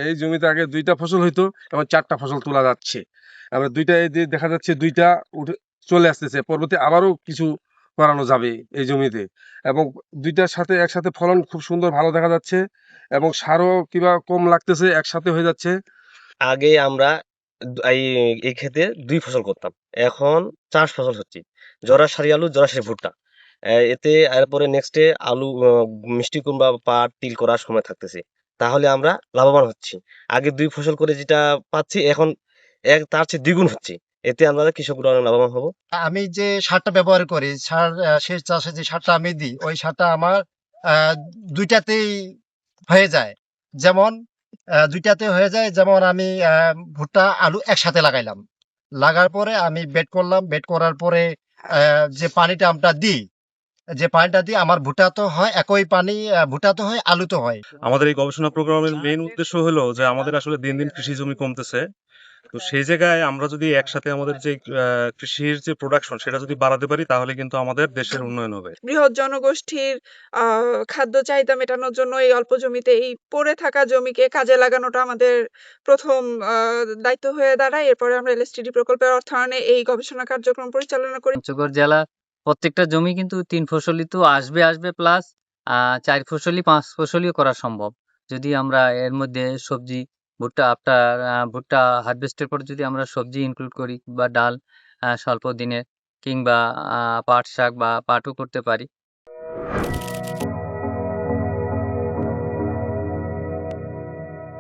এই জমিতে আগে 2টা ফসল হইতো, এখন 4টা ফসল তোলা যাচ্ছে। আমরা 2টা এই যে দেখা যাচ্ছে 2টা উঠে চলে আসতেছে, পরবর্তী আবারও কিছু করানো যাবে এই জমিতে। এবং 2টার সাথে একসাথে ফলন খুব সুন্দর ভালো দেখা যাচ্ছে, এবং সারও কিবা কম লাগতেছে, একসাথে হয়ে যাচ্ছে। আগে আমরা এই এই ক্ষেতে 2 ফসল করতাম, এখন 4 ফসল হচ্ছে। জরাসারি আলু, জরাসারি ভুট্টা। এতে এরপরে নেক্সটে আলু, মিষ্টি কুমড়া, পাট, তিল করার সময় থাকতেছে। তাহলে আমরা লাভবান হচ্ছি। আগে 2 ফসল করে যেটা পাচ্ছি, এখন তার চেয়ে দ্বিগুণ হচ্ছে। এতে আমরা কৃষকরা অনেক লাভবান হব। আমি যে সারটা ব্যবহার করি, সেচ চাষে যে সারটা আমি দিই, ওই সারটা আমার আহ, দুইটাতেই হয়ে যায়। যেমন দুইটাতে হয়ে যায়, যেমন আমি ভুট্টা আলু একসাথে লাগাইলাম, লাগার পরে আমি বেড করলাম, বেড করার পরে যে পানিটা আমরা দিই, আমার ভুট্টা তো হয় একই পানি, ভুট্টা তো হয়, আলু তো হয়। আমাদের এই গবেষণা প্রোগ্রামের মেইন উদ্দেশ্য হলো যে আমাদের আসলে দিন দিন কৃষি জমি কমতেছে। তো সেই জায়গায় আমরা যদি একসাথে আমাদের যে কৃষির যে প্রোডাকশন সেটা যদি বাড়াতে পারি, তাহলে কিন্তু আমাদের দেশের উন্নয়ন হবে। বৃহৎ জনগোষ্ঠীর খাদ্য চাহিদা মেটানোর জন্য এই অল্প জমিতে এই পড়ে থাকা জমিকে কাজে লাগানোটা আমাদের প্রথম দায়িত্ব হয়ে দাঁড়ায়। এরপরে আমরা এলএসটিডি প্রকল্পের অর্থায়নে এই গবেষণা কার্যক্রম পরিচালনা করি। পঞ্চগড় জেলা প্রত্যেকটা জমি কিন্তু 3 ফসলি তো আসবে প্লাস 4 ফসলি 5 ফসলিও করা সম্ভব, যদি আমরা এর মধ্যে সবজি, ভুট্টা আফটার ভুট্টা হারভেস্টের পর যদি আমরা সবজি ইনক্লুড করি বা ডাল স্বল্প দিনের, কিংবা পাট শাক বা পাটও করতে পারি।